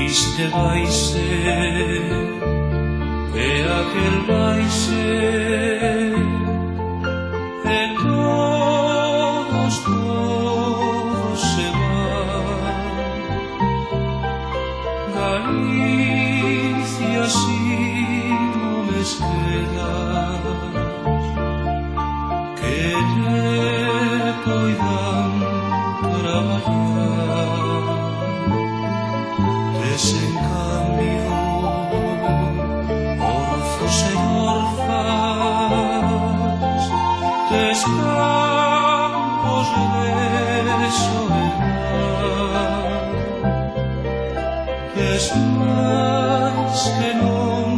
triste vai ser de aquel vai ser de todos se van. Galicia, si no me quedas, que te poidan traballar. Desencambio, orfos e orfas, tes campos de soledad, tes máis que non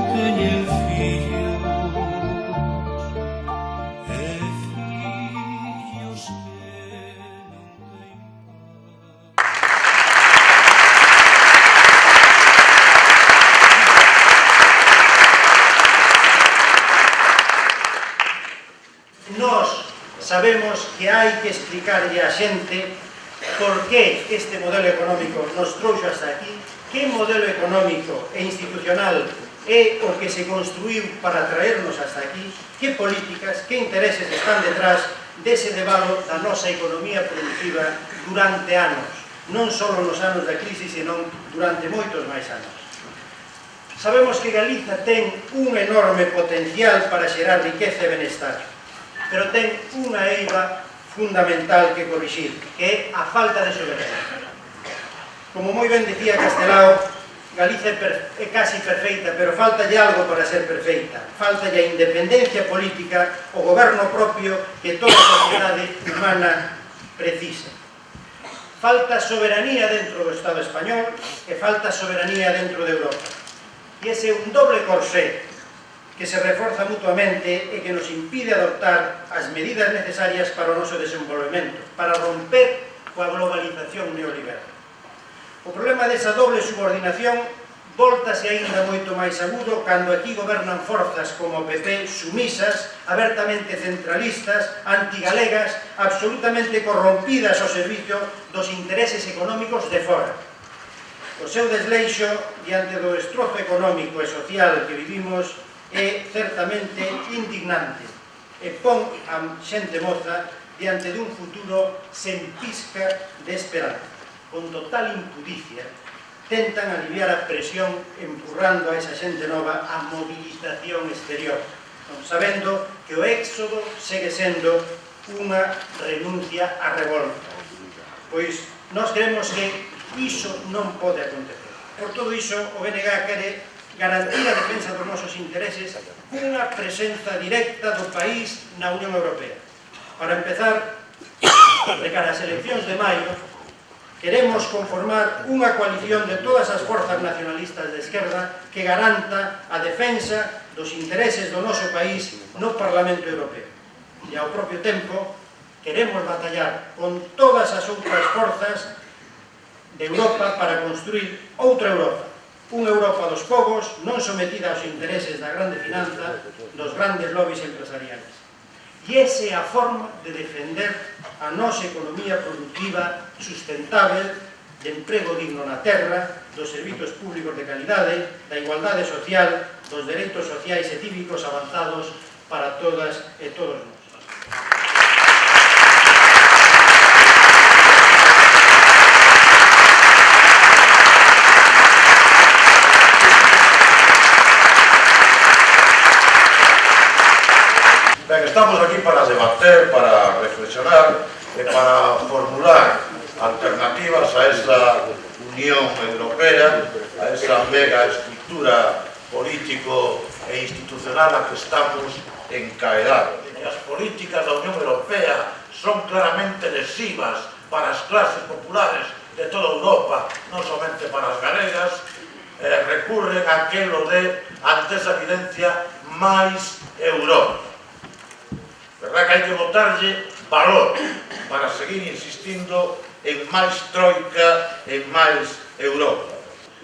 teñen fillos, e fillos que non teñen paz. Nós sabemos que hai que explicarlle á xente por que este modelo económico nos trouxo hasta aquí, que modelo económico e institucional é o que se construiu para traernos hasta aquí, que políticas, que intereses están detrás dese debalo da nosa economía productiva durante anos, non só nos anos da crise, senón durante moitos máis anos. Sabemos que Galiza ten un enorme potencial para xerar riqueza e benestar, pero ten unha eiva fundamental que corrixir, que é a falta de soberanía. Como moi ben dicía Castelao, Galiza é casi perfeita, pero faltalle algo para ser perfeita. Faltalle a independencia política, o goberno propio que toda a sociedade humana precisa. Falta soberanía dentro do Estado español e falta soberanía dentro de Europa. E ese é un doble corsé que se reforza mutuamente e que nos impide adoptar as medidas necesarias para o noso desenvolvemento, para romper coa globalización neoliberal. O problema desa doble subordinación voltase aínda moito máis agudo cando aquí gobernan forzas como o PP sumisas, abertamente centralistas, antigalegas, absolutamente corrompidas ao servizo dos intereses económicos de fora. O seu desleixo diante do destrozo económico e social que vivimos é certamente indignante e pon a xente moza diante dun futuro sen pizca de esperanza. Con total impudicia tentan aliviar a presión empurrando a esa xente nova a movilización exterior, sabendo que o éxodo segue sendo unha renuncia á revolta. Pois nós creemos que iso non pode acontecer. Por todo iso, o BNG quere garantir a defensa dos nosos intereses cunha presenza directa do país na Unión Europea. Para empezar, de cara ás eleccións de maio, queremos conformar unha coalición de todas as forzas nacionalistas de esquerda que garanta a defensa dos intereses do noso país no Parlamento Europeo. E ao propio tempo, queremos batallar con todas as outras forzas de Europa para construir outra Europa. Unha Europa dos povos, non sometida aos intereses da grande finanza, dos grandes lobbies empresariales. E esa é a forma de defender a nosa economía productiva sustentável, de emprego digno na terra, dos servizos públicos de calidade, da igualdade social, dos dereitos sociais e cívicos avanzados para todas e todos nós. Ben, estamos aquí para debater, para reflexionar e para formular alternativas a esa Unión Europea, a esa mega estructura político e institucional a que estamos encaedados. As políticas da Unión Europea son claramente lesivas para as clases populares de toda Europa, non somente para as galegas, recurren a aquilo de, ante esa evidencia, máis Europa. Verdad que hai que botarlle valor para seguir insistindo en máis troika, en máis Europa.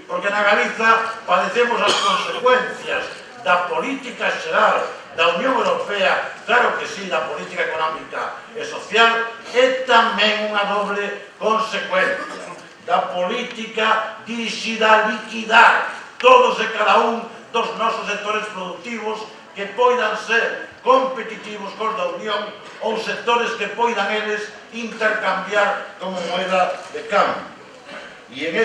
Porque na Galiza padecemos as consecuencias da política xeral da Unión Europea, claro que sí, da política económica e social, é tamén unha doble consecuencia da política dirixida a liquidar todos e cada un dos nosos sectores productivos que poidan ser competitivos cos da Unión ou sectores que poidan eles intercambiar como moeda de cambio. E en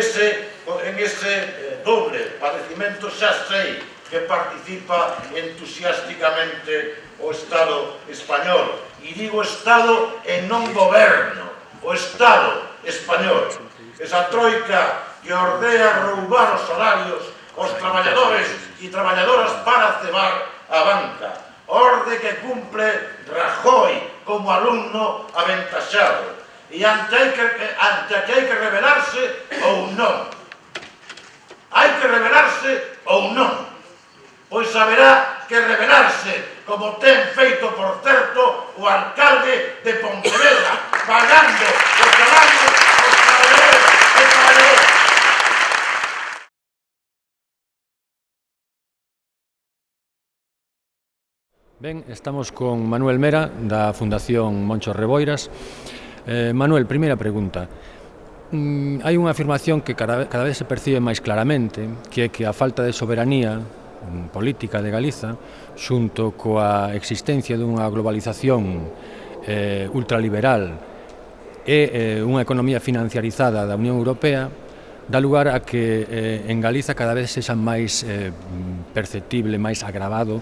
ese doble padecimento xa sei que participa entusiásticamente o Estado español. E digo Estado e non goberno, o Estado español. Esa troika que ordea roubar os salarios aos traballadores e traballadoras para cebar a banca. Orde que cumple Rajoy como alumno aventaxado. E ante a que hai que rebelarse ou non. Hai que rebelarse ou non. Pois haberá que rebelarse, como ten feito, por certo, o alcalde de Pontevedra, pagando os salarios aos traballadores e traballadoras. Ben, estamos con Manuel Mera, da Fundación Moncho Reboiras. Manuel, primeira pregunta. Hai unha afirmación que cada vez se percibe máis claramente, que é que a falta de soberanía política de Galiza, xunto coa existencia dunha globalización ultraliberal e unha economía financiarizada da Unión Europea, dá lugar a que en Galiza cada vez sexa máis perceptible, máis agravado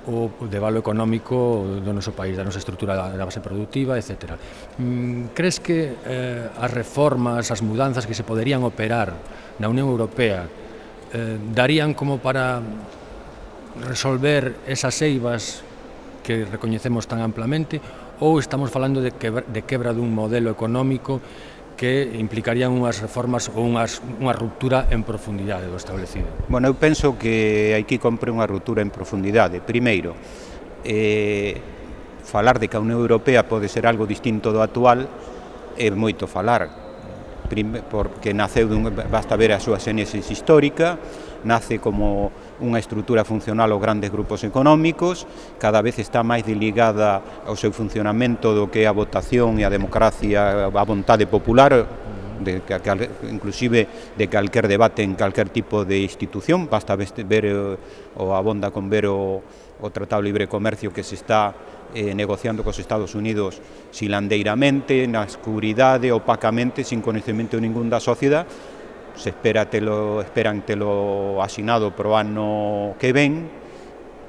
o devalo económico do noso país, da nosa estrutura da base productiva, etc. Crees que as reformas, as mudanzas que se poderían operar na Unión Europea darían como para resolver esas eivas que recoñecemos tan amplamente, ou estamos falando de quebra dun modelo económico que implicarían unhas reformas ou unha ruptura en profundidade do establecido? Bueno, eu penso que hai que compre unha ruptura en profundidade. Primeiro, falar de que a Unión Europea pode ser algo distinto do actual é moito falar, porque naceu basta ver a súa xénesis histórica, nace como unha estrutura funcional aos grandes grupos económicos, cada vez está máis ligada ao seu funcionamento do que é a votación e a democracia, a vontade popular, inclusive de calquer debate en calquer tipo de institución. Basta ver ou abonda con ver o Tratado de Libre Comercio que se está negociando cos Estados Unidos silandeiramente, na escuridade, opacamente, sin coñecemento ningún da sociedade. Se esperan telo asinado pro ano que ven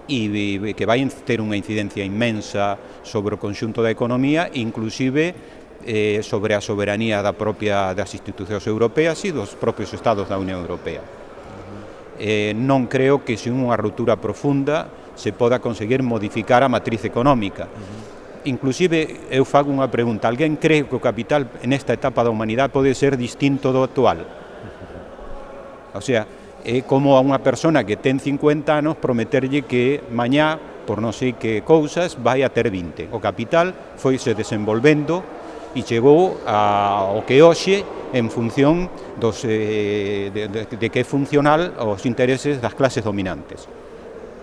e que vai ter unha incidencia inmensa sobre o conxunto da economía, inclusive sobre a soberanía das institucións europeas e dos propios estados da Unión Europea. Non creo que sin unha ruptura profunda se poda conseguir modificar a matriz económica. Inclusive, eu fago unha pregunta: alguén cree que o capital nesta etapa da humanidade pode ser distinto do actual? O sea, é como a unha persona que ten 50 anos prometerlle que mañá, por non sei que cousas, vai a ter 20. O capital foise desenvolvendo e chegou ao que hoxe en función de que é funcional aos intereses das clases dominantes.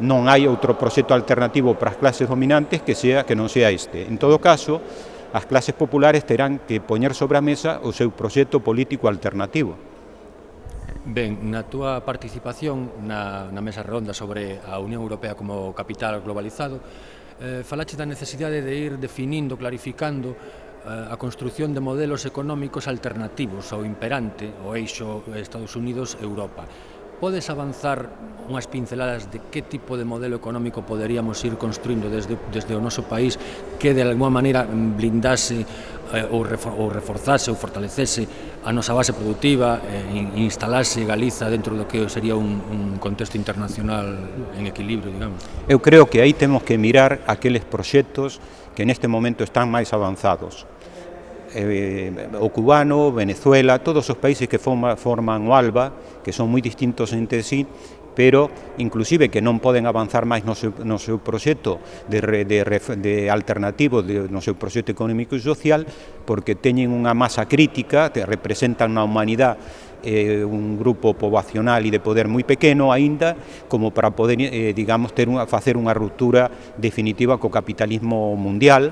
Non hai outro proxecto alternativo para as clases dominantes que non sea este. En todo caso, as clases populares terán que poñer sobre a mesa o seu proxecto político alternativo. Ben, na túa participación na mesa redonda sobre a Unión Europea como capital globalizado, falache da necesidade de ir definindo, clarificando a construción de modelos económicos alternativos ao imperante, o eixo Estados Unidos-Europa. Podes avanzar unhas pinceladas de que tipo de modelo económico poderíamos ir construindo desde o noso país que de alguma maneira blindase ou reforzase ou fortalecese a nosa base productiva e instalase Galiza dentro do que sería un contexto internacional en equilibrio, digamos? Eu creo que aí temos que mirar aqueles proxectos que neste momento están máis avanzados. O cubano, Venezuela, todos os países que forman o ALBA, que son moi distintos entre sí, pero inclusive que non poden avanzar máis no seu proxecto de alternativo, no seu proxecto económico e social, porque teñen unha masa crítica, que representan na humanidade un grupo poboacional e de poder moi pequeno aínda, como para poder, digamos, facer unha ruptura definitiva co capitalismo mundial,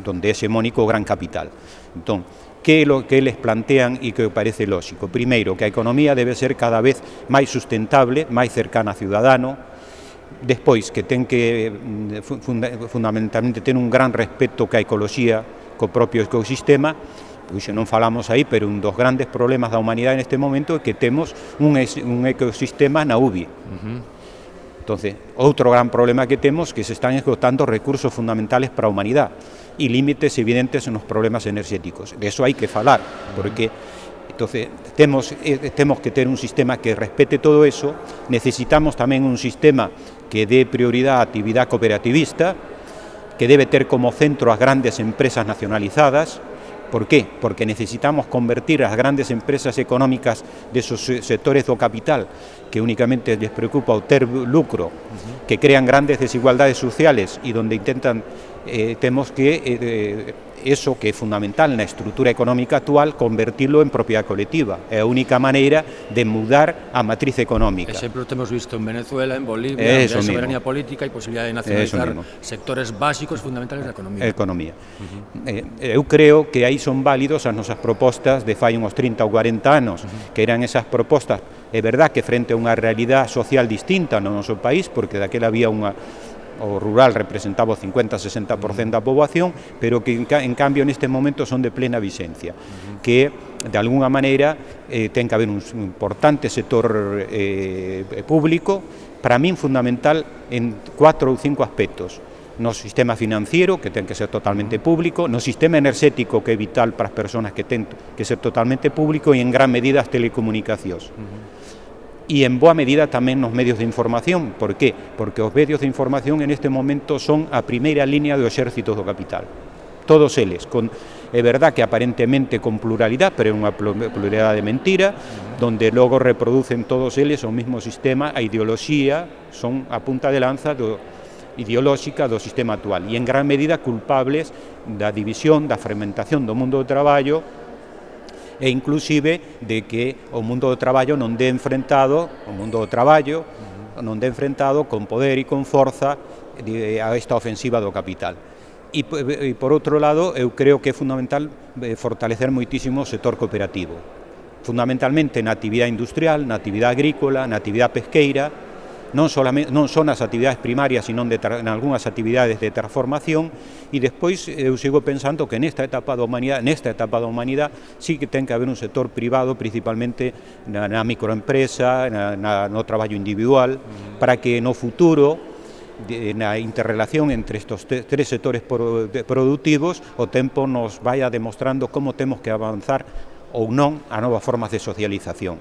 donde é hexemónico o gran capital. Entón, que é lo que eles plantean e que parece lógico? Primeiro, que a economía debe ser cada vez máis sustentable, máis cercana ao ciudadano. Despois, que ten que fundamentalmente ten un gran respeto ca ecoloxía, co propio ecosistema. Pois non falamos aí, pero un dos grandes problemas da humanidade neste momento é que temos un ecosistema na UBI. Entonces, outro gran problema que temos que se están esgotando recursos fundamentales para a humanidade e límites evidentes nos problemas enerxéticos. De eso hai que falar, porque entonces temos que ter un sistema que respete todo eso. Necesitamos tamén un sistema que dé prioridade á actividade cooperativista, que debe ter como centro as grandes empresas nacionalizadas. ¿Por qué? Porque necesitamos convertir as grandes empresas económicas desos sectores do capital que únicamente les preocupa o ter lucro, que crean grandes desigualdades sociales e donde intentan temos que eso que é fundamental na estrutura económica actual, convertirlo en propiedade colectiva. É a única maneira de mudar a matriz económica. Exemplo temos visto en Venezuela, en Bolivia, onde hai soberanía política e posibilidade de nacionalizar sectores básicos fundamentales da economía. Eu creo que aí son válidos as nosas propostas de fai uns 30 ou 40 anos, que eran esas propostas. É verdad que frente a unha realidade social distinta no noso país, porque daquela había o rural representaba o 50-60% da poboación, pero que en cambio neste momento son de plena vixencia, que de alguna maneira ten que haber un importante sector público, para min fundamental en 4 ou 5 aspectos. No sistema financiero, que ten que ser totalmente público, no sistema enerxético, que é vital para as persoas que ten que ser totalmente público, e en gran medida as telecomunicacións. E en boa medida tamén nos medios de información. Por qué? Porque os medios de información en este momento son a primeira línea do exército do capital. Todos eles, é verdad que aparentemente con pluralidade, pero é unha pluralidade de mentira, donde logo reproducen todos eles o mismo sistema, a ideoloxía, son a punta de lanza ideolóxica do sistema actual, e en gran medida culpables da división, da fragmentación do mundo do traballo, e inclusive de que o mundo do traballo non dé enfrentado con poder e con forza a esta ofensiva do capital. E por outro lado, eu creo que é fundamental fortalecer moitísimo o sector cooperativo, fundamentalmente na actividade industrial, na actividade agrícola, na actividade pesqueira. Non son as actividades primarias, sino en algunhas actividades de transformación, e despois eu sigo pensando que nesta etapa da humanidade sí que ten que haber un sector privado, principalmente na microempresa, no traballo individual, para que no futuro, na interrelación entre estes tres sectores productivos, o tempo nos vaya demostrando como temos que avanzar ou non a novas formas de socialización,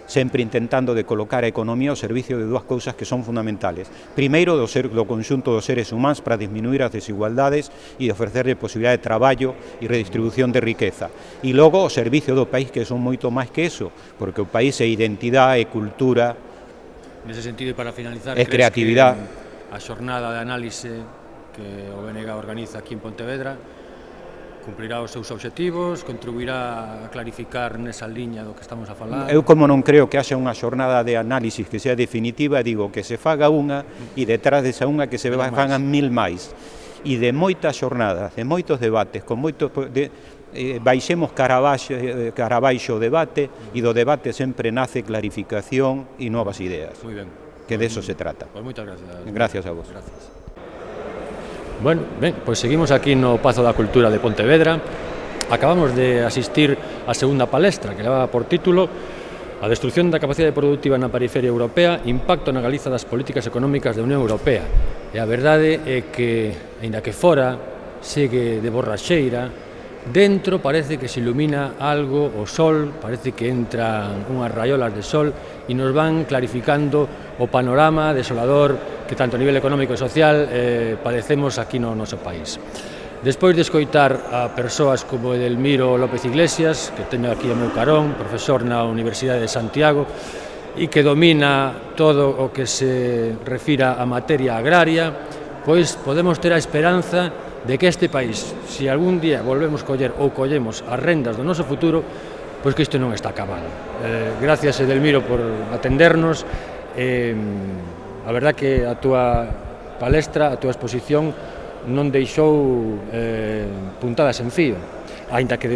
sempre intentando de colocar a economía ao servicio de dúas cousas que son fundamentales. Primeiro, do conxunto dos seres humanos para disminuir as desigualdades e ofrecerle posibilidade de traballo e redistribución de riqueza. E logo, o servicio do país, que son moito máis que eso, porque o país é identidade, é cultura, nese sentido, para finalizar, é creatividade. A xornada de análise que o BNG organiza aquí en Pontevedra cumprirá os seus obxectivos, contribuirá a clarificar nesa liña do que estamos a falar? Eu, como non creo que haxa unha xornada de análisis que sea definitiva, digo que se faga unha e detrás desa unha que se fagan 1000 máis. E de moitas xornadas, de moitos debates, con moitos baixemos cara abaixo o debate, e do debate sempre nace clarificación e novas ideas. Moi ben. Que de eso se trata. Pois moitas gracias. Gracias a vos. Gracias. Bueno, ben, pois seguimos aquí no Pazo da Cultura de Pontevedra. Acabamos de asistir á segunda palestra, que leva por título A destrucción da capacidade productiva na periferia europea, impacto na Galiza das políticas económicas da Unión Europea. E a verdade é que, aínda que fora segue de borraxeira, dentro parece que se ilumina algo, o sol, parece que entran unhas raiolas de sol e nos van clarificando o panorama desolador que tanto a nivel económico e social padecemos aquí no noso país. Despois de escoitar a persoas como Edelmiro López Iglesias, que teño aquí a meu carón, profesor na Universidade de Santiago, e que domina todo o que se refira a materia agraria, pois podemos ter a esperanza de que este país, se algún día volvemos collemos as rendas do noso futuro, pois que isto non está acabado. Gracias, Edelmiro, por atendernos. A verdad que a túa palestra, a túa exposición, non deixou puntadas en fío, aínda que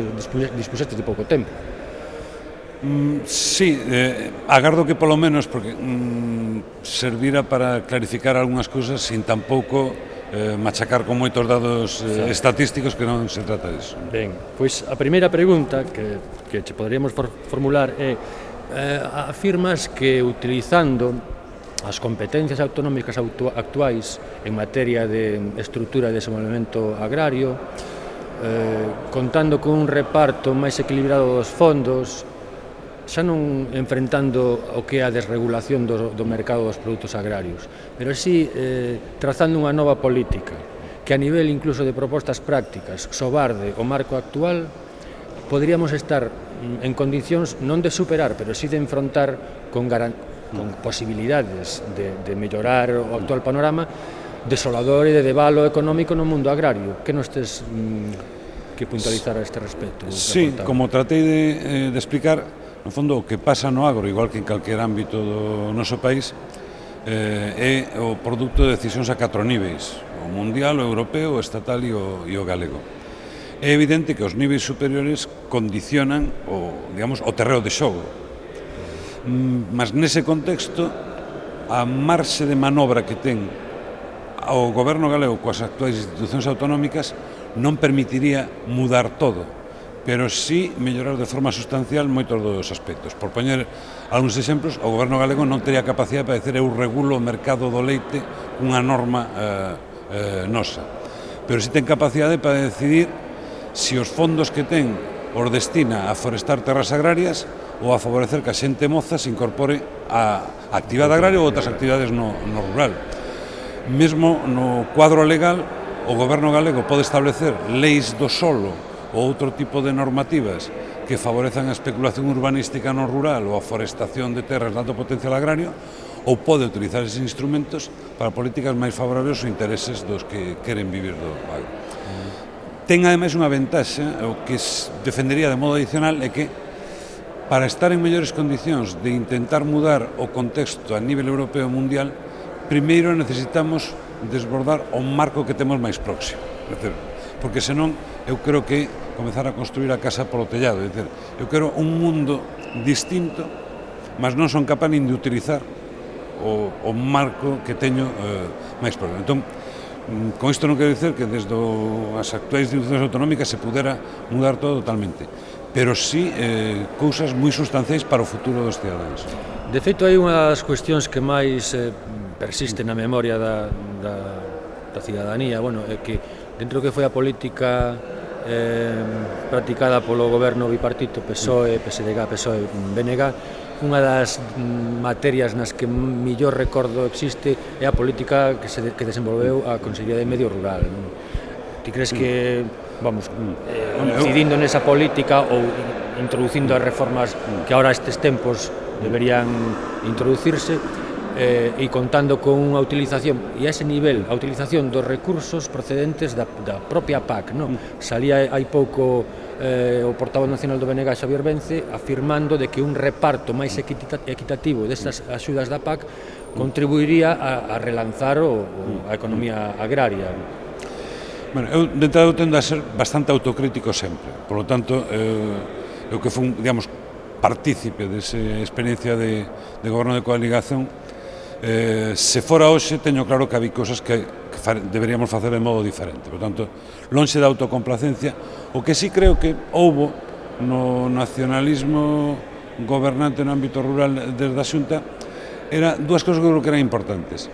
dispuseste de pouco tempo. Sí, agardo que polo menos, porque servira para clarificar algunhas cousas sin tampouco machacar con moitos dados estatísticos, que non se trata disso. Ben, pois a primeira pregunta que che poderíamos formular é afirmas que utilizando as competencias autonómicas actuais en materia de estrutura de desenvolvemento agrario, contando con un reparto máis equilibrado dos fondos, xa non enfrentando o que é a desregulación do mercado dos produtos agrarios, pero sí trazando unha nova política que a nivel incluso de propostas prácticas sobarde o marco actual, poderíamos estar en condicións non de superar, pero sí de enfrontar con posibilidades de mellorar o actual panorama desolador e de devalo económico no mundo agrario. Que nos tes que puntualizar a este respecto? Sí, como tratei de explicar, no fondo, o que pasa no agro, igual que en calquer ámbito do noso país, é o produto de decisións a 4 níveis, o mundial, o europeo, o estatal e o galego. É evidente que os níveis superiores condicionan o terreo de xogo. Mas nese contexto, a marxe de manobra que ten o goberno galego coas actuais institucións autonómicas non permitiría mudar todo, pero sí mellorar de forma sustancial moitos dos aspectos. Por poñer algúns exemplos, o goberno galego non tería capacidade para dizer eu regulo o mercado do leite cunha norma nosa, pero sí ten capacidade para decidir se os fondos que ten os destina a forestar terras agrarias ou a favorecer que a xente moza se incorpore a actividade agraria ou outras actividades no rural. Mesmo no cuadro legal, o goberno galego pode establecer leis do solo ou outro tipo de normativas que favorezan a especulación urbanística no rural ou a forestación de terras de alto potencial agrario, ou pode utilizar eses instrumentos para políticas máis favorables aos intereses dos que queren vivir do agro. Ten ademais unha ventaxa, o que defendería de modo adicional, é que para estar en mellores condicións de intentar mudar o contexto a nivel europeo e mundial, primeiro necesitamos desbordar o marco que temos máis próximo. Porque senón, eu creo que comezar a construir a casa polo tellado. É dicir, eu quero un mundo distinto, mas non son capaz nin de utilizar o marco que teño máis próximo. Entón, con isto non quero dicer que desde as actuais institucións autonómicas se pudera mudar todo totalmente, pero sí cousas moi sustanciais para o futuro dos cidadáns. De feito, hai unha das cuestións que máis persiste na memoria da cidadanía, é que dentro do que foi a política practicada polo goberno bipartito PSOE, PSDG, PSOE, BNG, unha das materias nas que millor recordo existe é a política que desenvolveu a Consellería de Medio Rural. Ti crees que, incidindo nesa política ou introducindo as reformas que agora estes tempos deberían introducirse, e contando con unha utilización, e a ese nivel, a utilización dos recursos procedentes da propia PAC, non? Salía hai pouco o portavoz nacional do BNG, Xavier Vence, afirmando de que un reparto máis equitativo destas axudas da PAC contribuiría a relanzar a economía agraria. Bueno, eu de entrada tendo a ser bastante autocrítico sempre, por lo tanto, eu que fui, digamos, partícipe desa experiencia de goberno de coaligación, se fora hoxe teño claro que había cousas que deberíamos facer de modo diferente. Por tanto, lonxe da autocomplacencia, o que sí creo que houbo no nacionalismo gobernante no ámbito rural desde a Xunta era dúas cousas que eu creo que eran importantes.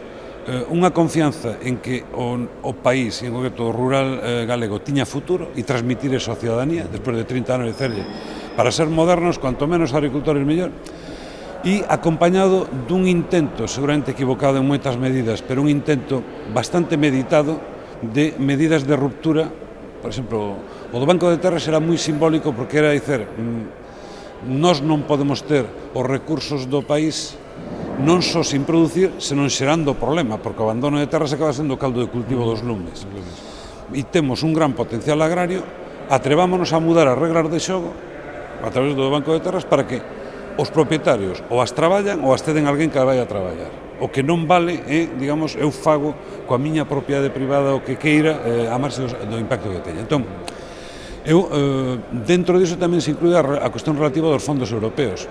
Unha confianza en que o país, en concreto o rural galego, tiña futuro e transmitir eso á cidadanía, despois de 30 anos de cerlle, para ser modernos, cuanto menos agricultores mellor, e acompañado dun intento, seguramente equivocado en moitas medidas, pero un intento bastante meditado de medidas de ruptura. Por exemplo, o do Banco de Terras era moi simbólico porque era dicer, nós non podemos ter os recursos do país non só sin producir, senón xerando problema, porque o abandono de terras acaba sendo o caldo de cultivo dos lumes. E temos un gran potencial agrario, atrevámonos a mudar as regras de xogo a través do Banco de Terras para que os propietarios ou as traballan ou as ceden a alguén que as vai a traballar. o que non vale é, digamos, eu fago coa miña propiedade privada o que queira a marxe do impacto que teña. Entón, eu, dentro disso tamén se inclúe a cuestión relativa dos fondos europeos.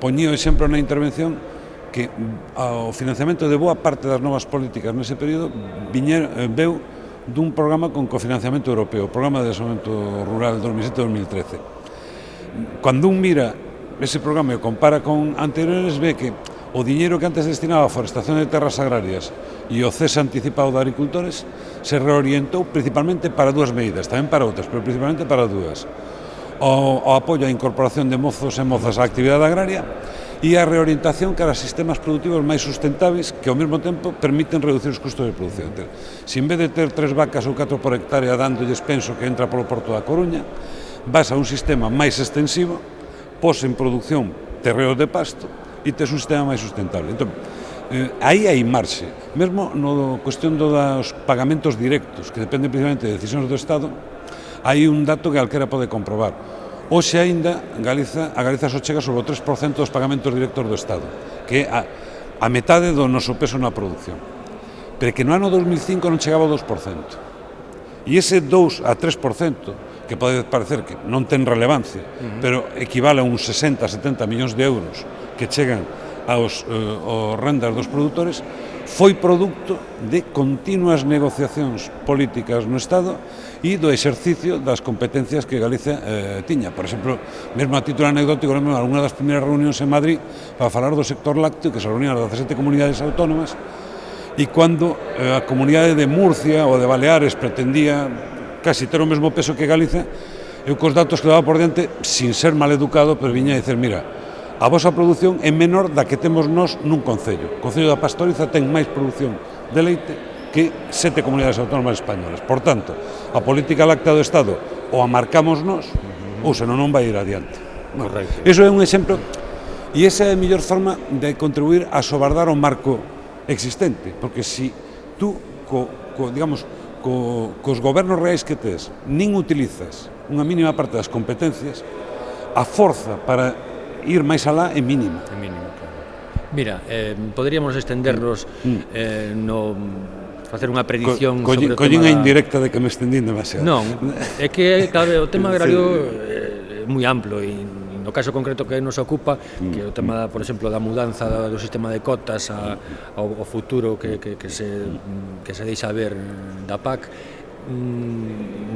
Poñía o exemplo na intervención que o financiamento de boa parte das novas políticas nese período veu dun programa con cofinanciamento europeo, o Programa de Desenvolvemento Rural 2007-2013. Cando un mira ese programa e o compara con anteriores, ve que o diñeiro que antes destinaba a forestación de terras agrarias e o cese anticipado de agricultores se reorientou principalmente para dúas medidas, tamén para outras, pero principalmente para dúas. O apoio á incorporación de mozos e mozas á actividade agraria e a reorientación cara a sistemas productivos máis sustentáveis que ao mesmo tempo permiten reducir os custos de produción. Se en vez de ter 3 vacas ou 4 por hectárea dándolles penso que entra polo porto da Coruña, vas a un sistema máis extensivo, pos en producción terreos de pasto e tes un sistema máis sustentable. Entón, aí hai marxe. Mesmo no cuestión dos pagamentos directos, que dependen principalmente de decisións do Estado, hai un dato que calquera pode comprobar. Hoxe aínda a Galiza só chega sobre o 3% dos pagamentos directos do Estado, que é a metade do noso peso na produción. Pero que no ano 2005 non chegaba ao 2%. E ese 2 a 3%, que pode parecer que non ten relevancia, pero equivale a uns 60-70 millóns de euros que chegan aos rendas dos produtores, foi produto de continuas negociacións políticas no Estado e do exercicio das competencias que Galicia tiña. Por exemplo, mesmo a título anecdótico, algunha das primeiras reunións en Madrid para falar do sector lácteo, que se reunían as 17 comunidades autónomas, e cando a comunidade de Murcia ou de Baleares pretendía casi ter o mesmo peso que Galicia, eu cos datos que daba por diante, sin ser mal educado, pero viña a dicer, mira, a vosa produción é menor da que temos nós nun concello. O Concello da Pastoriza ten máis produción de leite que 7 comunidades autónomas españolas. Por tanto, a política láctea do Estado ou a marcamos nós, ou senón non vai ir adiante. Correcto. Iso é un exemplo, e esa é a mellor forma de contribuir a sobardar o marco existente, porque se tú, cos gobernos reais que tes, nin utilizas unha mínima parte das competencias, a forza para ir máis alá é mínima. É mínimo, claro. Mira, poderíamos estendernos no facer unha predición sobre o tema... Collín a indirecta de que me estendín demasiado. Non, é que, claro, o tema agrario é moi amplo e no caso concreto que nos ocupa, que é o tema, por exemplo, da mudanza do sistema de cotas ao futuro que se deixa ver da PAC,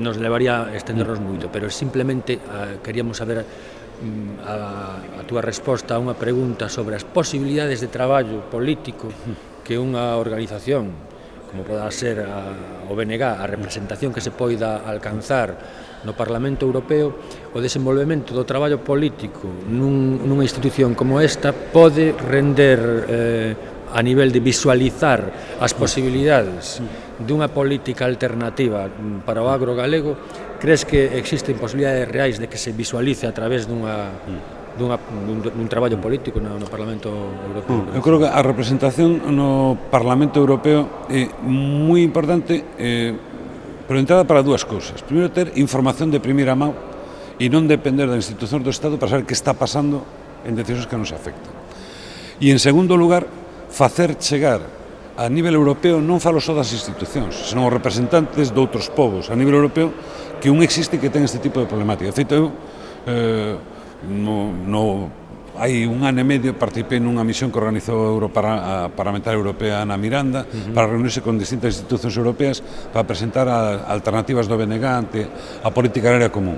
nos levaría a estendernos moito, pero simplemente queríamos saber a túa resposta a unha pregunta sobre as posibilidades de traballo político que unha organización como poda ser o BNG, a representación que se poida alcanzar no Parlamento Europeo, o desenvolvemento do traballo político nunha institución como esta pode render a nivel de visualizar as posibilidades dunha política alternativa para o agro galego. Crees que existen posibilidades reais de que se visualice a través dun traballo político no Parlamento Europeo? Eu creo que a representación no Parlamento Europeo é moi importante, pero entrada para dúas cousas. Primeiro, ter información de primeira mão e non depender da institución do Estado para saber que está pasando en decisións que nos afectan. E, en segundo lugar, facer chegar a nivel europeo, non falo só das institucións, senón os representantes de outros povos a nivel europeo, que un existe que ten este tipo de problemática. De feito, eu hai un ano e medio participei nunha misión que organizou a Parlamentaria Europea Ana Miranda para reunirse con distintas institucións europeas para presentar alternativas do BNG ante a política agraria común.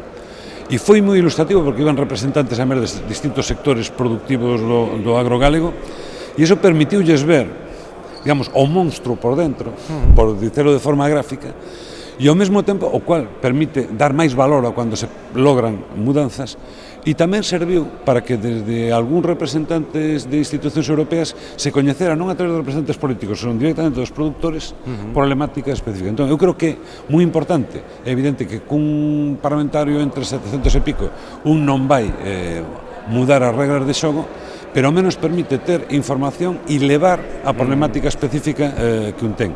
E foi moi ilustrativo porque iban representantes a de distintos sectores productivos do agro galego e iso permitiulles ver, digamos, o monstro por dentro, por dicelo de forma gráfica, e ao mesmo tempo o cual permite dar máis valor a cando se logran mudanzas, e tamén serviu para que desde algúns representantes de institucións europeas se coñecera non a través dos representantes políticos, senón directamente dos produtores, problemática específica. Entón, eu creo que é moi importante, é evidente que cun parlamentario entre 700 e pico un non vai mudar as regras de xogo, pero ao menos permite ter información e levar a problemática específica que un ten.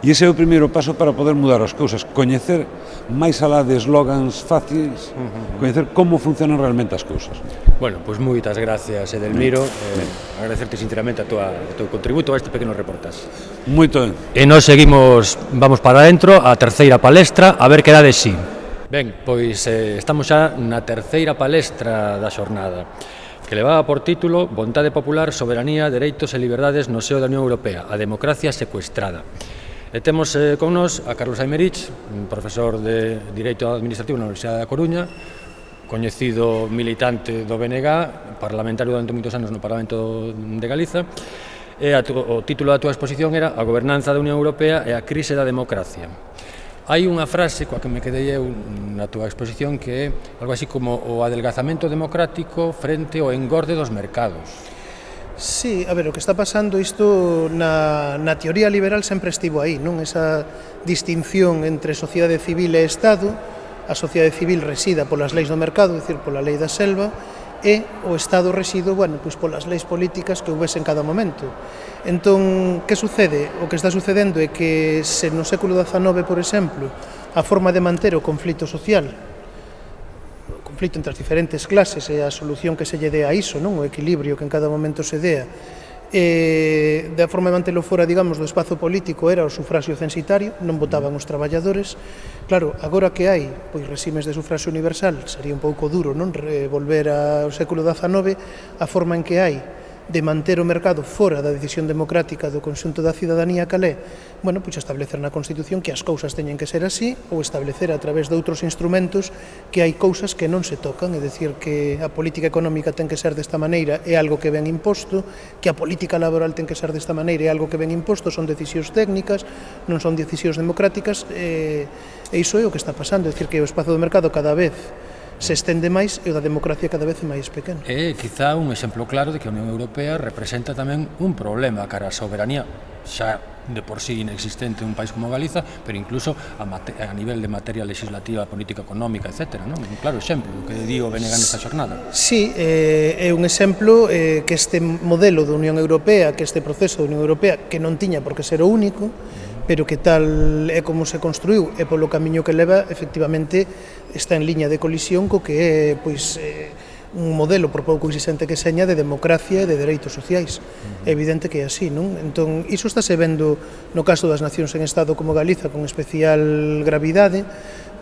E ese é o primeiro paso para poder mudar as cousas, coñecer máis alá de eslogans fáciles, coñecer como funcionan realmente as cousas. Bueno, pois moitas gracias, Edelmiro, agradecerte sinceramente o teu contributo a este pequeno reportaxe. Moito ben. E nós seguimos, vamos para dentro, a terceira palestra, a ver que dá de sí. Ben, pois estamos xa na terceira palestra da xornada, que levaba por título Vontade popular, soberanía, dereitos e liberdades no seo da Unión Europea, a democracia secuestrada. E temos con nos a Carlos Aymerich, profesor de Direito Administrativo na Universidade da Coruña, coñecido militante do BNG, parlamentario durante moitos anos no Parlamento de Galiza, e o título da túa exposición era A gobernanza da Unión Europea e a crise da democracia. Hai unha frase coa que me quedei eu na túa exposición que é algo así como o adelgazamento democrático frente ao engorde dos mercados. Sí, a ver, o que está pasando isto na teoría liberal sempre estivo aí, non? Esa distinción entre sociedade civil e Estado, a sociedade civil resida polas leis do mercado, é dicir, pola lei da selva, e o Estado reside, bueno, pois polas leis políticas que houvese en cada momento. Entón, que sucede? O que está sucedendo é que se no século XIX, por exemplo, a forma de manter o conflito social, o conflito entre as diferentes clases e a solución que se lle dé a iso, non? O equilibrio que en cada momento se dea, da forma de mantelo fora, digamos, do espazo político era o sufraxio censitario, non votaban os traballadores. Claro, agora que hai pois reximes de sufraxio universal, sería un pouco duro, non? Volver ao século XIX, a forma en que hai de manter o mercado fora da decisión democrática do conxunto da cidadanía calé, bueno, pois establecer na Constitución que as cousas teñen que ser así ou establecer a través de outros instrumentos que hai cousas que non se tocan, é dicir, que a política económica ten que ser desta maneira é algo que ven imposto, que a política laboral ten que ser desta maneira é algo que ven imposto, son decisións técnicas, non son decisións democráticas, e iso é o que está pasando, é dicir, que o espazo do mercado cada vez se estende máis e o da democracia cada vez é máis pequeno. É quizá un exemplo claro de que a Unión Europea representa tamén un problema cara á soberanía xa de por sí inexistente en un país como Galiza, pero incluso a nivel de materia legislativa, política económica, etc. Non? Un claro exemplo do que di o BNG nesta xornada. Sí, é un exemplo que este modelo da Unión Europea, que este proceso da Unión Europea, que non tiña por que ser o único, pero que tal é como se construiu e polo camiño que leva, efectivamente, está en liña de colisión co que é, pois, un modelo, por pouco exigente que seña, de democracia e de dereitos sociais. É evidente que é así, non? Entón, iso estáse vendo no caso das nacións en Estado como Galiza con especial gravidade,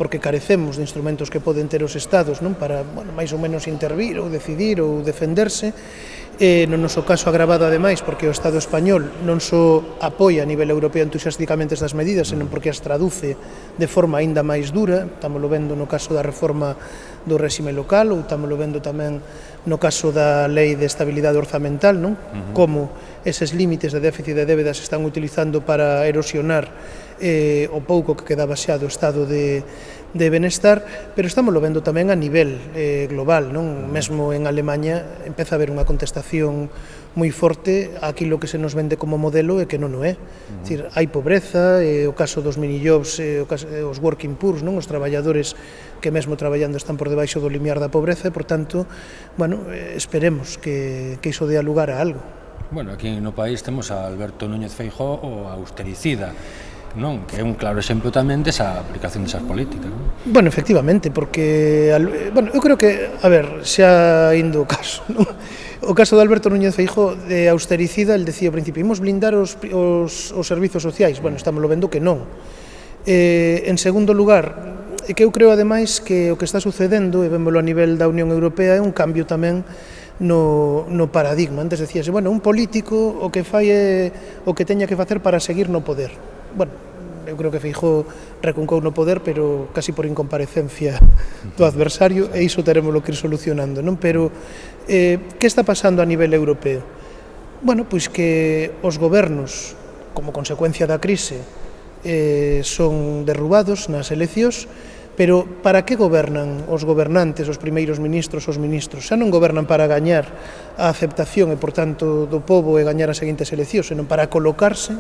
porque carecemos de instrumentos que poden ter os Estados, non? Para, bueno, máis ou menos intervir ou decidir ou defenderse. No noso caso agravado ademais porque o Estado español non só apoia a nivel europeo entusiasticamente estas medidas, senón porque as traduce de forma aínda máis dura. Estámoslo vendo no caso da reforma do réxime local ou estámoslo vendo tamén no caso da lei de estabilidade orzamental, non? Como eses límites de déficit de débeda se están utilizando para erosionar o pouco que quedaba xa do estado de benestar, pero estámoslo vendo tamén a nivel global, non? Mesmo en Alemanha empeza a haber unha contestación moi forte aquilo que se nos vende como modelo e que non o é. Dicir, hai pobreza, o caso dos minijobs, os working poor, non? Os traballadores que mesmo traballando están por debaixo do limiar da pobreza e, por tanto, bueno, esperemos que iso dea lugar a algo. Bueno, aquí no país temos a Alberto Núñez Feijóo, o austericida, non? Que é un claro exemplo tamén desa aplicación desas políticas, non? Bueno, efectivamente, porque, bueno, eu creo que, a ver, xa indo o caso, non? O caso de Alberto Núñez Feijóo de austericida, el decía ao principio, imos blindar os servizos sociais. Bueno, estamos vendo que non. En segundo lugar, é que eu creo ademais que o que está sucedendo, e vémolo a nivel da Unión Europea, é un cambio tamén no paradigma. Antes decíase, bueno, un político o que fai é o que teña que facer para seguir no poder. Bueno, eu creo que Feijóo recuncou no poder, pero casi por incomparecencia do adversario, e iso teremos que ir solucionando, non? Pero, que está pasando a nivel europeo? Bueno, pois que os gobernos, como consecuencia da crise, son derrubados nas eleccións, pero para que gobernan os gobernantes, os primeiros ministros, os ministros? Xa non gobernan para gañar a aceptación e, por tanto, do pobo e gañar as seguintes eleccións, senón para colocarse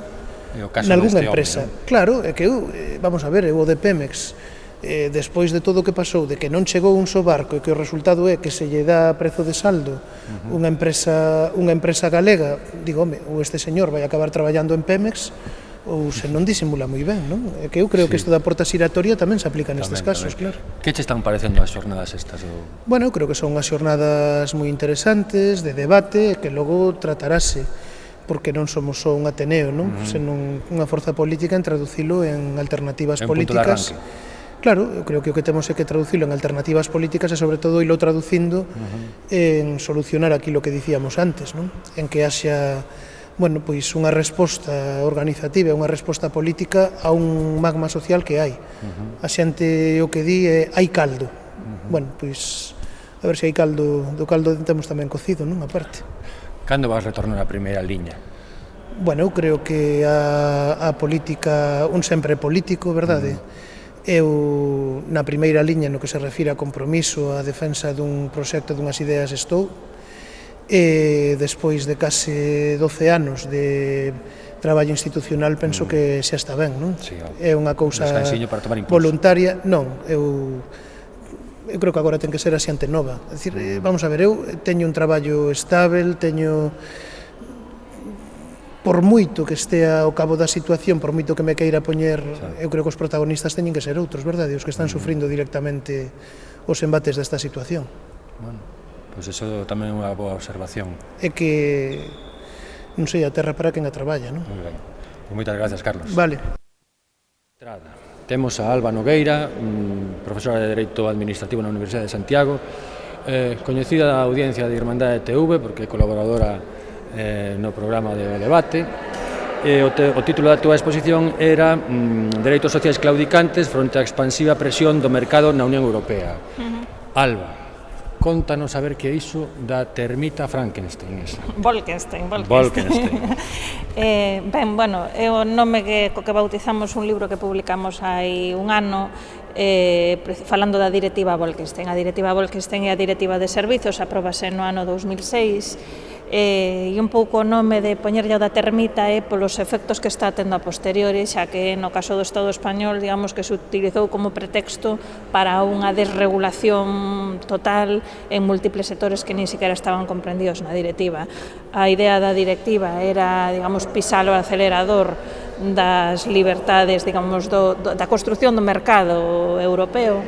nalgúna empresa. Claro, é que eu, vamos a ver, eu o de Pemex, despois de todo o que pasou, de que non chegou un só barco e que o resultado é que se lle dá a prezo de saldo unha empresa galega, digo, home, ou este señor vai acabar traballando en Pemex ou se non disimula moi ben, non? É que eu creo que isto da porta xiratoria tamén se aplica nestes casos, claro. Que che están parecendo as xornadas estas? Bueno, eu creo que son unhas xornadas moi interesantes, de debate, que logo tratarase, porque non somos só un Ateneo, non? Senón unha forza política en traducilo en alternativas políticas. Claro, eu creo que o que temos é que traducilo en alternativas políticas e, sobre todo, ilo traducindo en solucionar aquilo que dicíamos antes, non? En que haxa, bueno, pois unha resposta organizativa, unha resposta política a un magma social que hai. A xente o que di é hai caldo. Bueno, pois a ver se hai caldo, do caldo temos tamén cocido, non? A parte. Cando vas retornar á primeira liña? Bueno, eu creo que a política, un sempre político, verdade? Eu, na primeira liña, no que se refire a compromiso, a defensa dun proxecto, dunhas ideas estou, e despois de case 12 anos de traballo institucional penso que xa está ben, non? Sí, é unha cousa voluntaria, non, eu creo que agora ten que ser a xente nova, é dicir, vamos a ver, eu teño un traballo estável, teño, por moito que estea ao cabo da situación, por moito que me queira poñer, eu creo que os protagonistas teñen que ser outros, verdade? Os que están sufrindo directamente os embates desta situación. Bueno, pois iso tamén é unha boa observación. É que, non sei, a terra para quen a traballa, non? Moi ben. Moitas gracias, Carlos. Vale. Temos a Alba Nogueira, profesora de Dereito Administrativo na Universidade de Santiago, coñecida da audiencia de Irmandade TV, porque é colaboradora no programa de debate. O título da túa exposición era Dereitos sociais claudicantes fronte á expansiva presión do mercado na Unión Europea. Alba, contanos a ver que é iso da termita Frankenstein esa. Bolkenstein. Ben, bueno, é o nome co que bautizamos un libro que publicamos hai un ano falando da Directiva Bolkenstein. A Directiva Bolkenstein é a Directiva de Servizos, apróbase no ano 2006, e un pouco o nome de poñerlle da termita é polos efectos que está tendo a posteriori, xa que no caso do Estado español, digamos que se utilizou como pretexto para unha desregulación total en múltiples sectores que nin siquiera estaban comprendidos na directiva. A idea da directiva era, digamos, pisar o acelerador das libertades, digamos, da construción do mercado europeo,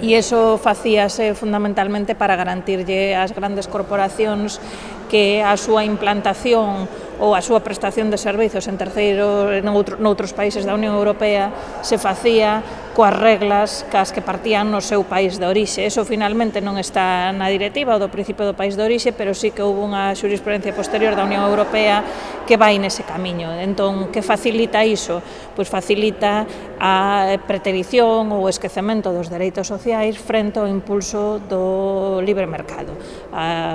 e iso facíase fundamentalmente para garantirlle ás grandes corporacións que a súa implantación ou a súa prestación de servizos en noutros países da Unión Europea se facía coas reglas cas que partían no seu país de orixe. Eso finalmente non está na directiva do principio do país de orixe, pero sí que houve unha xurisprudencia posterior da Unión Europea que vai nese camiño. Entón, que facilita iso? Pois facilita a preterición ou esquecemento dos dereitos sociais frente ao impulso do libre mercado.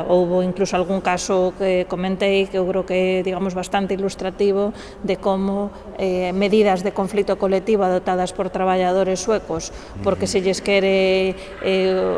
Houve incluso algún caso que comentei que eu creo que é, digamos, bastante ilustrativo de como medidas de conflito colectivo adoptadas por traballadores suecos porque se lles quere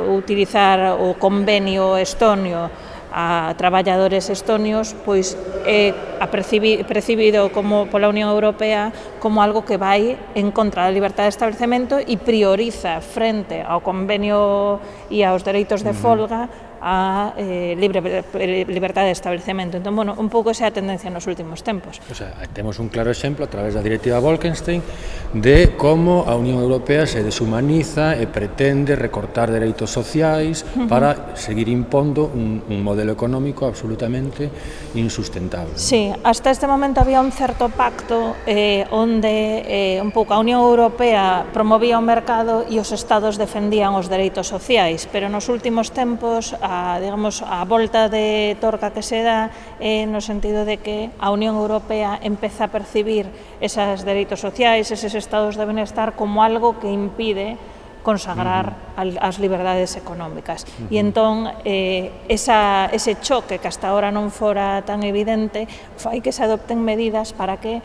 utilizar o convenio estonio a traballadores estonios, pois é percibido como pola Unión Europea como algo que vai en contra da libertade de establecemento e prioriza frente ao convenio e aos dereitos de folga a liberdade de establecemento. Entón, bueno, un pouco esa é a tendencia nos últimos tempos. O sea, temos un claro exemplo a través da Directiva Bolkenstein de como a Unión Europea se deshumaniza e pretende recortar dereitos sociais para seguir impondo un modelo económico absolutamente insustentable. Sí, hasta este momento había un certo pacto onde un pouco a Unión Europea promovía o mercado e os Estados defendían os dereitos sociais, pero nos últimos tempos digamos, a volta de torca que se dá no sentido de que a Unión Europea empeza a percibir esos dereitos sociais, eses estados de benestar como algo que impide consagrar as liberdades económicas. E entón, ese choque que hasta ahora non fora tan evidente fai que se adopten medidas para que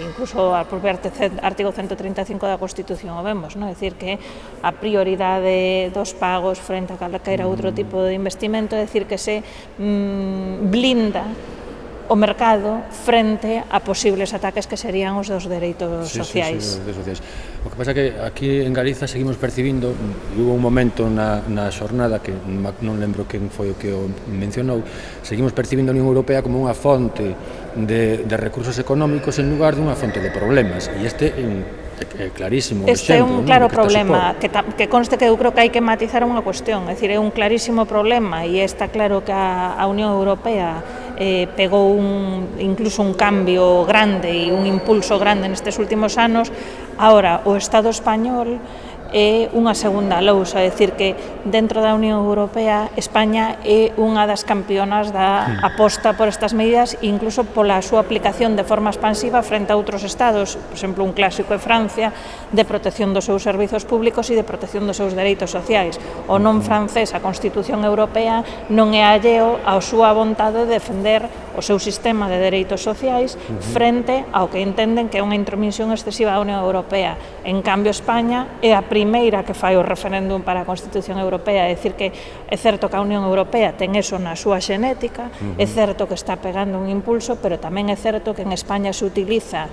incluso o propio artigo 135 da Constitución o vemos, non? É dicir, que a prioridade dos pagos frente a calquera outro tipo de investimento, é dicir, que se blinda o mercado frente a posibles ataques que serían os dos dereitos sociais. Sí, sociais. O que pasa é que aquí en Galiza seguimos percibindo, hubo un momento na xornada que non lembro quen foi o que o mencionou, seguimos percibindo a Unión Europea como unha fonte de recursos económicos en lugar dunha fonte de problemas, e este é clarísimo Este é un claro problema, que que conste que eu creo que hai que matizar unha cuestión, é dicir, é un clarísimo problema e está claro que a Unión Europea pegou incluso un cambio grande e un impulso grande nestes últimos anos. Ahora, o Estado español é unha segunda lousa, é dicir, que dentro da Unión Europea España é unha das campeonas da aposta por estas medidas e incluso pola súa aplicación de forma expansiva frente a outros estados, por exemplo, un clásico é Francia, de protección dos seus servizos públicos e de protección dos seus dereitos sociais. O non francés, a Constitución Europea, non é alleo á súa vontade de defender o seu sistema de dereitos sociais frente ao que entenden que é unha intromisión excesiva da Unión Europea. En cambio, España é a primeira que fai o referéndum para a Constitución Europea, é dicir que é certo que a Unión Europea ten eso na súa xenética, é certo que está pegando un impulso, pero tamén é certo que en España se utiliza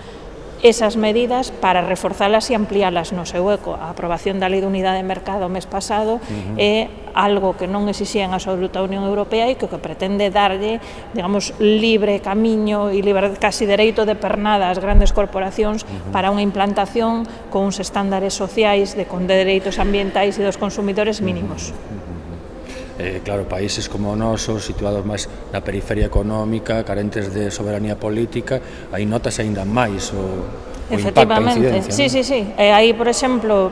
esas medidas para reforzalas e amplialas no seu eco. A aprobación da Lei de Unidade de Mercado o mes pasado é algo que non exixía en absoluta a Unión Europea e que pretende darlle, digamos, libre camiño e libre casi dereito de pernada ás grandes corporacións para unha implantación con uns estándares sociais, con dereitos ambientais e dos consumidores mínimos. Claro, países como o noso, situados máis na periferia económica, carentes de soberanía política, aí notas aínda máis o impacto, a incidencia. Sí. Aí, por exemplo,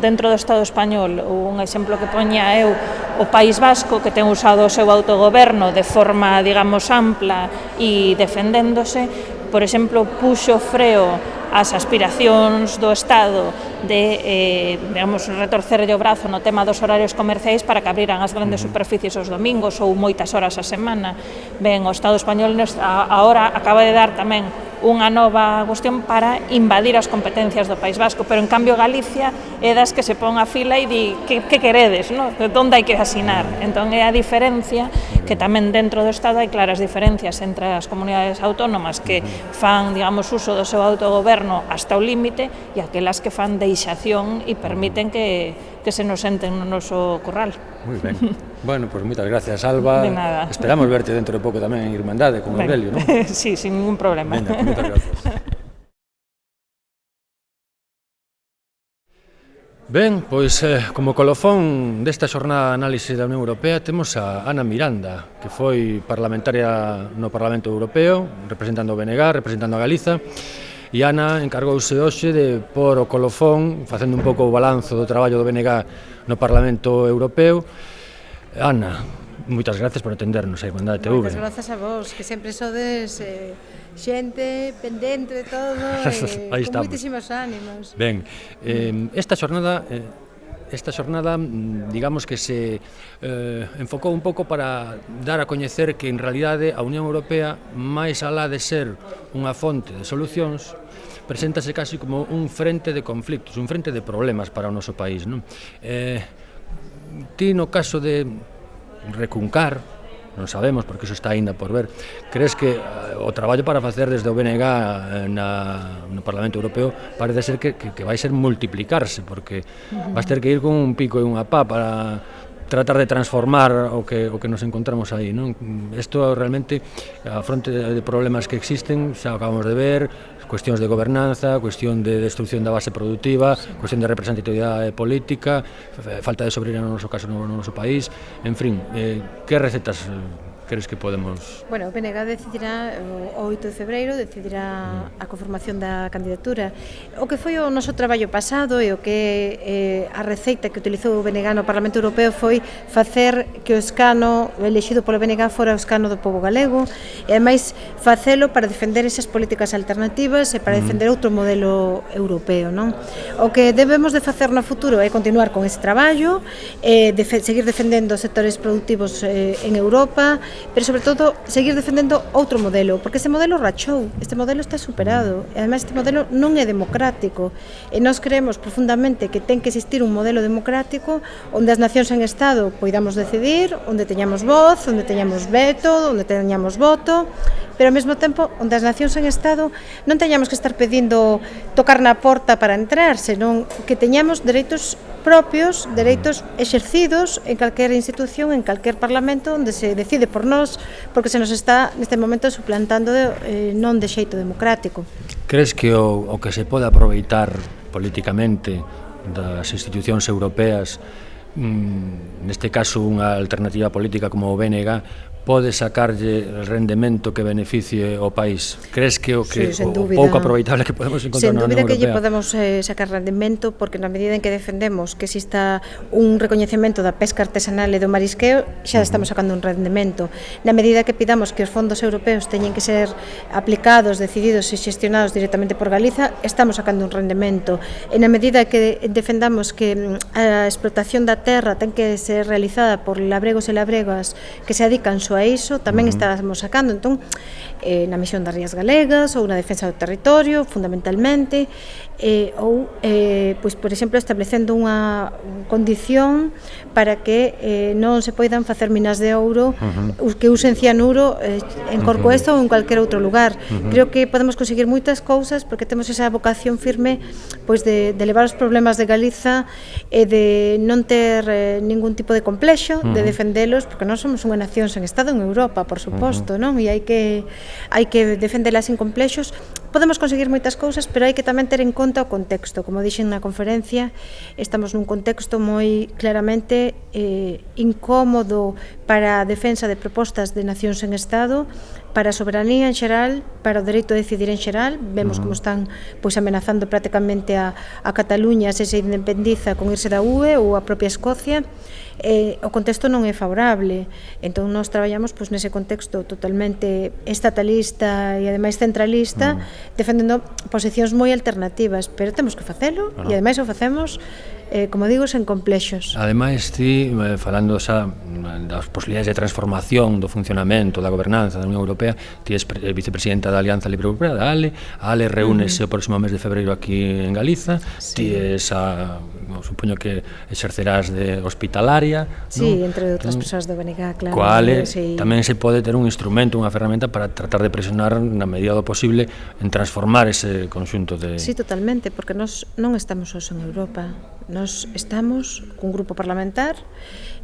dentro do Estado español, un exemplo que poña eu, o País Vasco, que ten usado o seu autogoberno de forma, digamos, ampla e defendéndose, por exemplo, puxo freo ás aspiracións do Estado de, digamos, retorcerlle o brazo no tema dos horarios comerciais para que abriran as grandes superficies os domingos ou moitas horas a semana. Ben, o Estado español agora acaba de dar tamén unha nova cuestión para invadir as competencias do País Vasco, pero en cambio Galicia é das que se pon a fila e di que queredes, no? Onde hai que asinar? Entón é a diferencia que tamén dentro do Estado hai claras diferencias entre as comunidades autónomas que fan, digamos, uso do seu autogoberno hasta o límite e aquelas que fan deixación e permiten que se nos senten no noso corral. Moi ben. Bueno, pois moitas gracias, Alba. De nada. Esperamos verte dentro de pouco tamén en Irmandade con Aurelio, non? Sí, sin ningún problema. Venga, pues moitas gracias. Ben, pois como colofón desta xornada de análise da Unión Europea temos a Ana Miranda, que foi parlamentaria no Parlamento Europeo, representando o BNG, representando a Galiza, e Ana encargouse hoxe de pôr o colofón, facendo un pouco o balanzo do traballo do BNG no Parlamento Europeo. Ana, moitas gracias por atendernos a Irmandade TV. Moitas grazas a vos, que sempre sodes xente pendente de todo e con moitísimos ánimos. Ben, esta xornada, digamos que se enfocou un pouco para dar a coñecer que en realidade a Unión Europea, máis alá de ser unha fonte de solucións, preséntase casi como un frente de conflictos, un frente de problemas para o noso país, non? Ti, no caso de Recuncar, non sabemos porque iso está aínda por ver, crees que o traballo para facer desde o BNG no Parlamento Europeo parece ser que vai ser multiplicarse, porque vas ter que ir con un pico e unha pá para tratar de transformar o que nos encontramos aí, non? Isto realmente, a fronte de problemas que existen, xa acabamos de ver, cuestións de gobernanza, cuestión de destrucción da base productiva, cuestión de representatividade política, falta de soberanía no noso caso no noso país, en fin, que recetas crees que podemos... Bueno, o BNG decidirá o 8 de febreiro, decidirá a conformación da candidatura. O que foi o noso traballo pasado e o que a receita que utilizou o BNG no Parlamento Europeo foi facer que o escano elexido polo BNG fora o escano do pobo galego e ademais facelo para defender esas políticas alternativas e para defender outro modelo europeo, non? O que debemos de facer no futuro é continuar con ese traballo, seguir defendendo os sectores productivos en Europa, pero sobre todo seguir defendendo outro modelo, porque este modelo rachou, este modelo está superado, e ademais este modelo non é democrático, e nós creemos profundamente que ten que existir un modelo democrático onde as nacións en Estado poidamos decidir, onde teñamos voz, onde teñamos veto, onde teñamos voto, pero ao mesmo tempo onde as nacións en Estado non teñamos que estar pedindo tocar na porta para entrar, senón que teñamos dereitos propios, dereitos exercidos en calquera institución, en calquer parlamento onde se decide por nós, porque se nos está neste momento suplantando non de xeito democrático. Crees que o que se pode aproveitar políticamente das institucións europeas, neste caso unha alternativa política como o BNG, pode sacarlle el rendemento que beneficie o país? Crees que o pouco aproveitable que podemos encontrar na Unión Europea? Sen dúbida que lle podemos sacar rendemento, porque na medida en que defendemos que exista un recoñecemento da pesca artesanal e do marisqueo, xa estamos sacando un rendemento. Na medida que pidamos que os fondos europeos teñen que ser aplicados, decididos e xestionados directamente por Galiza, estamos sacando un rendemento. E na medida que defendamos que a explotación da terra ten que ser realizada por labregos e labregas que se dedican só a iso, tamén estamos sacando. Entón, na misión das rías galegas ou na defensa do territorio, fundamentalmente, ou, pois, por exemplo, establecendo unha condición para que non se poidan facer minas de ouro que usen cianuro en Corcoesto ou en cualquier outro lugar. Creo que podemos conseguir moitas cousas porque temos esa vocación firme, pois, de levar os problemas de Galiza e de non ter ningún tipo de complexo de defendelos, porque non somos unha nación sen Estado en Europa, por suposto, non? E hai que defendelas sin complexos. Podemos conseguir moitas cousas, pero hai que tamén ter en conta o contexto. Como dixen na conferencia, estamos nun contexto moi claramente incómodo para a defensa de propostas de nacións en Estado, para a soberanía en xeral, para o dereito a decidir en xeral. Vemos como están, pois, amenazando prácticamente a Cataluña se se independiza con irse da UE ou a propia Escocia. O contexto non é favorable, entón nós traballamos, pois, nese contexto totalmente estatalista e ademais centralista, defendendo posicións moi alternativas, pero temos que facelo e ademais o facemos, como digo, sen complexos. Ademais, ti, falando xa das posibilidades de transformación do funcionamento da gobernanza da Unión Europea, ti és vicepresidenta da Alianza Libre Europea, da ALE. A ALE reúnese o próximo mes de febreiro aquí en Galiza. Ti és supoño que exercerás de hospitalaria. Sí, entre outras persoas do BNG, claro. Coa ALE tamén se pode ter un instrumento, unha ferramenta para tratar de presionar na medida do posible en transformar ese conxunto de... Sí, totalmente, porque nós non estamos sós en Europa. Nós estamos cun grupo parlamentar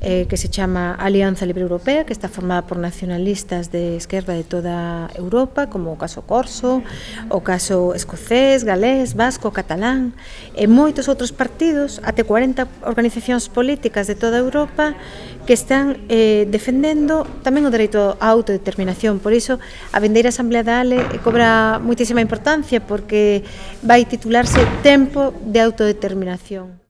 que se chama Alianza Libre Europea, que está formada por nacionalistas de esquerda de toda Europa, como o caso corso, o caso escocés, galés, vasco, catalán, e moitos outros partidos, até 40 organizacións políticas de toda Europa que están defendendo tamén o dereito á autodeterminación. Por iso, a vindeira Asamblea da ALE cobra moitísima importancia, porque vai titularse Tempo de Autodeterminación.